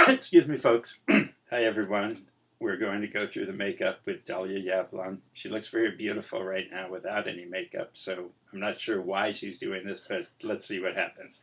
Excuse me, folks. Hi, everyone. We're going to go through the makeup with Dahlia Yablon. She looks very beautiful right now without any makeup, so I'm not sure why she's doing this, but let's see what happens.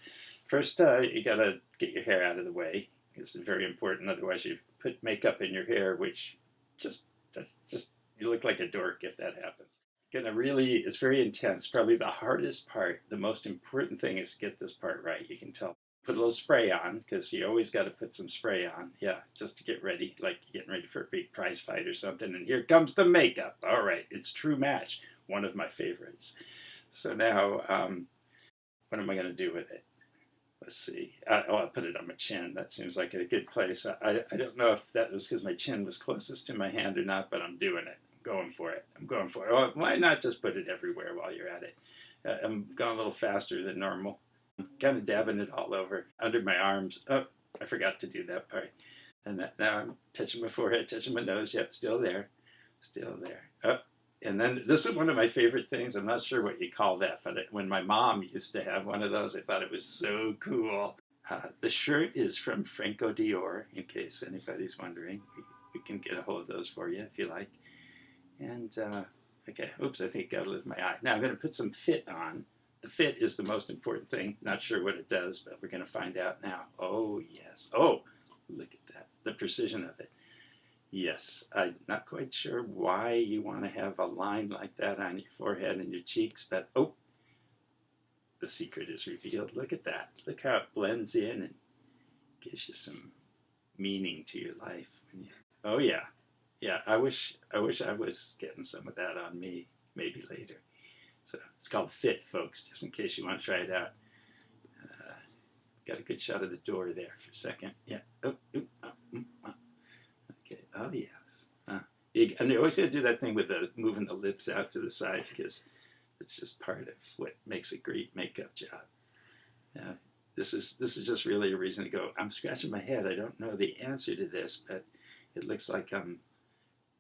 First, you gotta get your hair out of the way. This is very important, otherwise you put makeup in your hair, which you look like a dork if that happens. It's very intense. Probably the hardest part, the most important thing is to get this part right. You can tell. Put a little spray on, because you always got to put some spray on. Yeah, just to get ready, like you're getting ready for a big prize fight or something. And here comes the makeup. All right, it's True Match, one of my favorites. So now, what am I going to do with it? Let's see. I'll put it on my chin. That seems like a good place. I don't know if that was because my chin was closest to my hand or not, but I'm doing it. I'm going for it. I'm going for it. Well, why not just put it everywhere while you're at it? I'm going a little faster than normal. I'm kind of dabbing it all over, under my arms. Oh, I forgot to do that part. And now I'm touching my forehead, touching my nose. Yep, still there. Still there. Oh, and then this is one of my favorite things. I'm not sure what you call that, but when my mom used to have one of those, I thought it was so cool. The shirt is from Franco Dior, in case anybody's wondering. We can get a hold of those for you if you like. And, okay, oops, I think it got a little in my eye. Now I'm going to put some fit on. The fit is the most important thing. Not sure what it does, but we're going to find out now. Oh, yes. Oh, look at that. The precision of it. Yes, I'm not quite sure why you want to have a line like that on your forehead and your cheeks, but oh, the secret is revealed. Look at that. Look how it blends in and gives you some meaning to your life. Oh, yeah. Yeah, I wish I was getting some of that on me, maybe later. So it's called Fit, folks, just in case you want to try it out. Got a good shot of the door there for a second. Yeah. Oh, okay. Oh, yes. And you always got to do that thing with moving the lips out to the side, because it's just part of what makes a great makeup job. This is just really a reason to go, I'm scratching my head. I don't know the answer to this, but it looks like I'm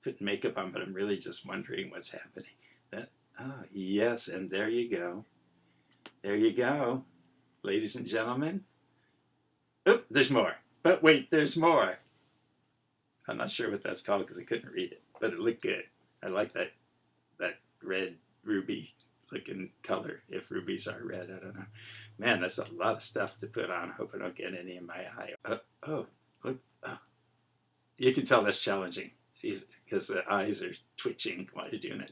putting makeup on, but I'm really just wondering what's happening. Oh, yes, and there you go. There you go, ladies and gentlemen. Oh, there's more. But wait, there's more. I'm not sure what that's called because I couldn't read it, but it looked good. I like that red ruby looking color, if rubies are red, I don't know. Man, that's a lot of stuff to put on. I hope I don't get any in my eye. Oh, look. Oh. You can tell that's challenging, because the eyes are twitching while you're doing it.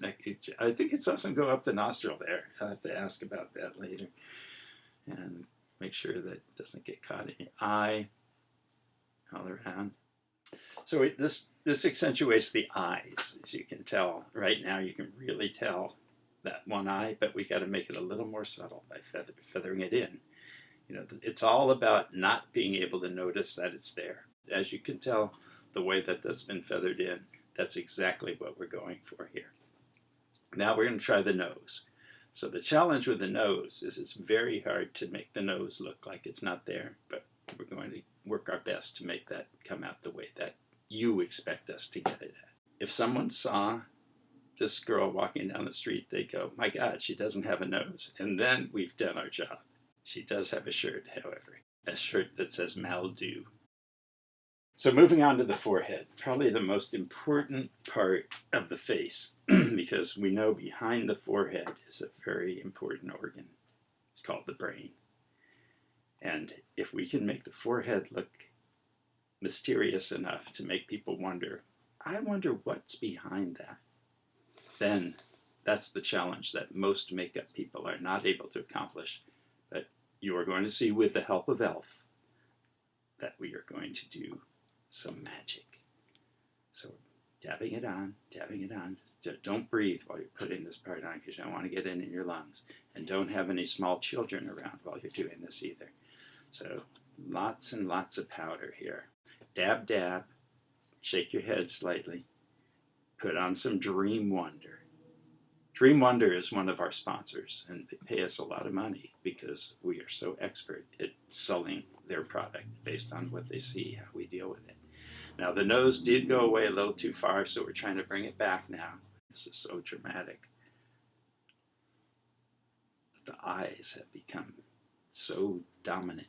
I think it saw some go up the nostril there. I'll have to ask about that later. And make sure that it doesn't get caught in your eye all around. So this accentuates the eyes, as you can tell. Right now you can really tell that one eye, but we got to make it a little more subtle by feathering it in. You know, it's all about not being able to notice that it's there. As you can tell, the way that that's been feathered in, that's exactly what we're going for here. Now we're going to try the nose. So the challenge with the nose is it's very hard to make the nose look like it's not there, but we're going to work our best to make that come out the way that you expect us to get it at. If someone saw this girl walking down the street, they'd go, my God, she doesn't have a nose. And then we've done our job. She does have a shirt, however, a shirt that says Maldu. So moving on to the forehead, probably the most important part of the face, because we know behind the forehead is a very important organ. It's called the brain. And if we can make the forehead look mysterious enough to make people wonder, I wonder what's behind that, then that's the challenge that most makeup people are not able to accomplish. But you are going to see, with the help of Elf, that we are going to do some magic. So dabbing it on, dabbing it on. Don't breathe while you're putting this part on, because you don't want to get in your lungs. And don't have any small children around while you're doing this either. So lots and lots of powder here. Dab, dab. Shake your head slightly. Put on some Dream Wonder. Dream Wonder is one of our sponsors, and they pay us a lot of money because we are so expert at selling their product based on what they see, how we deal with it. Now, the nose did go away a little too far, so we're trying to bring it back now. This is so dramatic. But the eyes have become so dominant.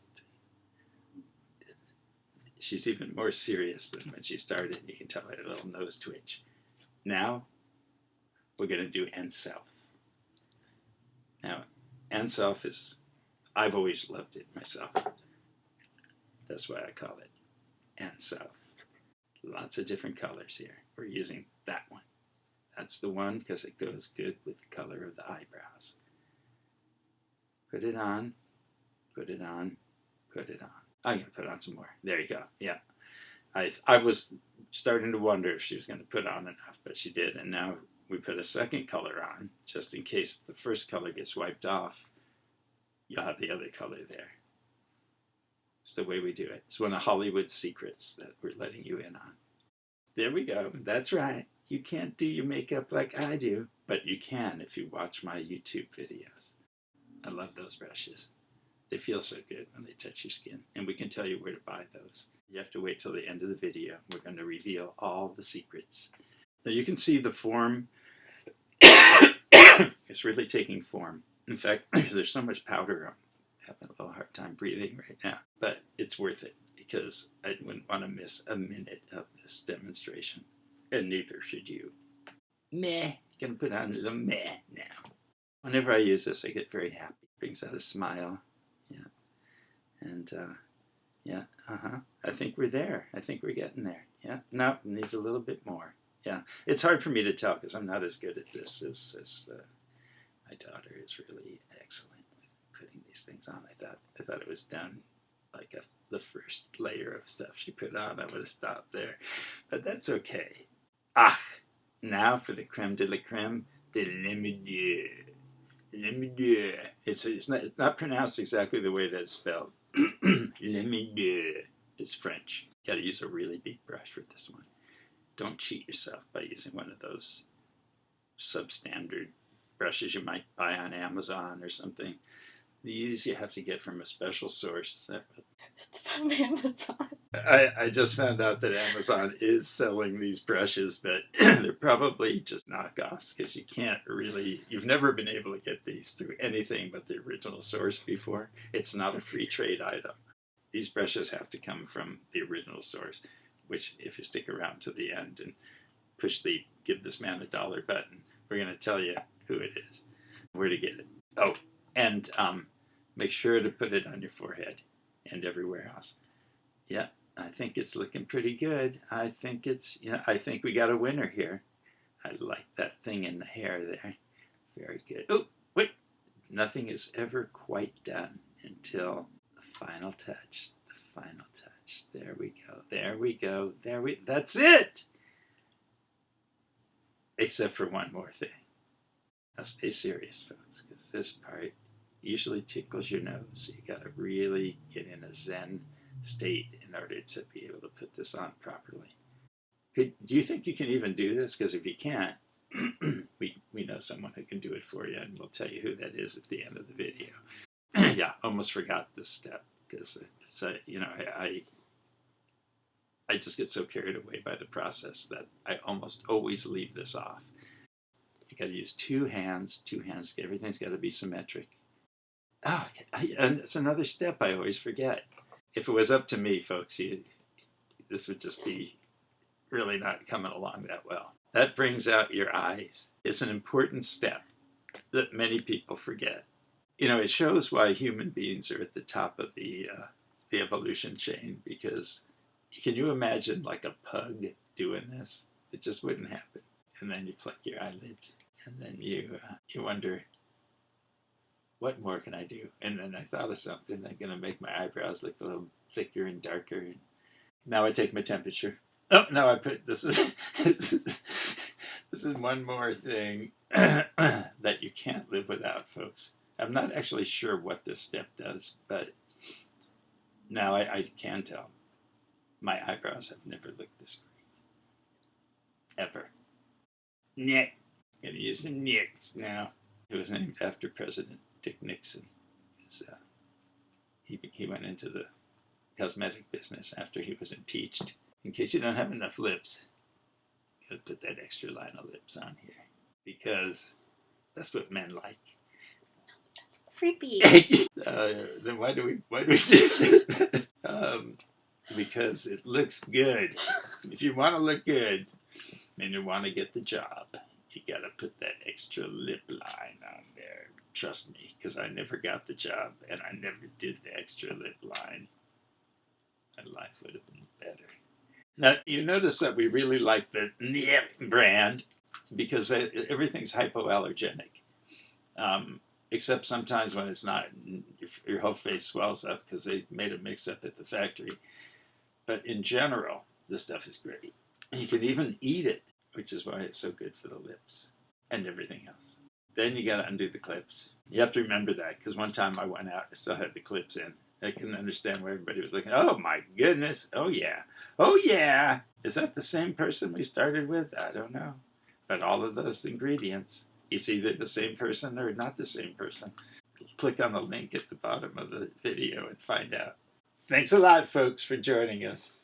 she's even more serious than when she started. You can tell by her little nose twitch. Now, we're going to do end self. Now, end self is, I've always loved it myself. That's why I call it end self. Lots of different colors here. We're using that one. That's the one because it goes good with the color of the eyebrows. Put it on, put it on, put it on. I'm going to put on some more. There you go. Yeah. I was starting to wonder if she was going to put on enough, but she did. And now we put a second color on, just in case the first color gets wiped off. You'll have the other color there. It's the way we do it. It's one of Hollywood's secrets that we're letting you in on. There we go. That's right. You can't do your makeup like I do, but you can if you watch my YouTube videos. I love those brushes. They feel so good when they touch your skin, and we can tell you where to buy those. You have to wait till the end of the video. We're going to reveal all the secrets. Now you can see the form. It's really taking form. In fact, there's so much powder. I'm having a little hard time breathing right now, but it's worth it because I wouldn't want to miss a minute of this demonstration, and neither should you. Meh. Gonna put on a little meh now. Whenever I use this, I get very happy. Brings out a smile. Yeah. And, yeah, I think we're there. I think we're getting there. Yeah. No, it needs a little bit more. Yeah. It's hard for me to tell because I'm not as good at this as my daughter is really excellent with putting these things on. I thought it was done like the first layer of stuff she put on. I would have stopped there. But that's okay. Ah! Now for the creme de la creme, the lemon. It's not pronounced exactly the way that it's spelled. It's French. You got to use a really big brush for this one. Don't cheat yourself by using one of those substandard brushes you might buy on Amazon or something. These you have to get from a special source. From Amazon. I just found out that Amazon is selling these brushes, but they're probably just knockoffs because you can't really, you've never been able to get these through anything but the original source before. It's not a free trade item. These brushes have to come from the original source, which if you stick around to the end and push the give this man $1 button, we're going to tell you who it is, where to get it. Oh, and make sure to put it on your forehead and everywhere else. Yeah, I think it's looking pretty good. I think we got a winner here. I like that thing in the hair there. Very good. Oh, wait. Nothing is ever quite done until the final touch. The final touch. There we go. There we go. That's it! Except for one more thing. Now stay serious, folks, because this part usually tickles your nose. So you got to really get in a zen state in order to be able to put this on properly. Do you think you can even do this? Because if you can't, we know someone who can do it for you, and we'll tell you who that is at the end of the video. Yeah, almost forgot this step because I just get so carried away by the process that I almost always leave this off. You got to use two hands. Everything's got to be symmetric. Oh, and it's another step I always forget. If it was up to me, folks, this would just be really not coming along that well. That brings out your eyes. It's an important step that many people forget. You know, it shows why human beings are at the top of the evolution chain, because can you imagine like a pug doing this? It just wouldn't happen. And then you flick your eyelids, and then you wonder, what more can I do? And then I thought of something. I'm going to make my eyebrows look a little thicker and darker. Now I take my temperature. Oh, now I put, this is one more thing that you can't live without, folks. I'm not actually sure what this step does, but now I can tell. My eyebrows have never looked this great. Ever. Nick. Gonna use the Nicks now. It was named after President Dick Nixon. He went into the cosmetic business after he was impeached. In case you don't have enough lips, you gotta put that extra line of lips on here, because that's what men like. Creepy. Then why do we do that? because it looks good. If you want to look good and you want to get the job, you got to put that extra lip line on there. Trust me, because I never got the job and I never did the extra lip line. My life would have been better. Now, you notice that we really like the brand because everything's hypoallergenic. Except sometimes when it's not, your whole face swells up because they made a mix-up at the factory. But in general, this stuff is great. You can even eat it, which is why it's so good for the lips and everything else. Then you got to undo the clips. You have to remember that, because one time I went out and still had the clips in. I couldn't understand why everybody was looking. Oh my goodness. Oh yeah. Oh yeah. Is that the same person we started with? I don't know. But all of those ingredients, it's either the same person or not the same person. Click on the link at the bottom of the video and find out. Thanks a lot, folks, for joining us.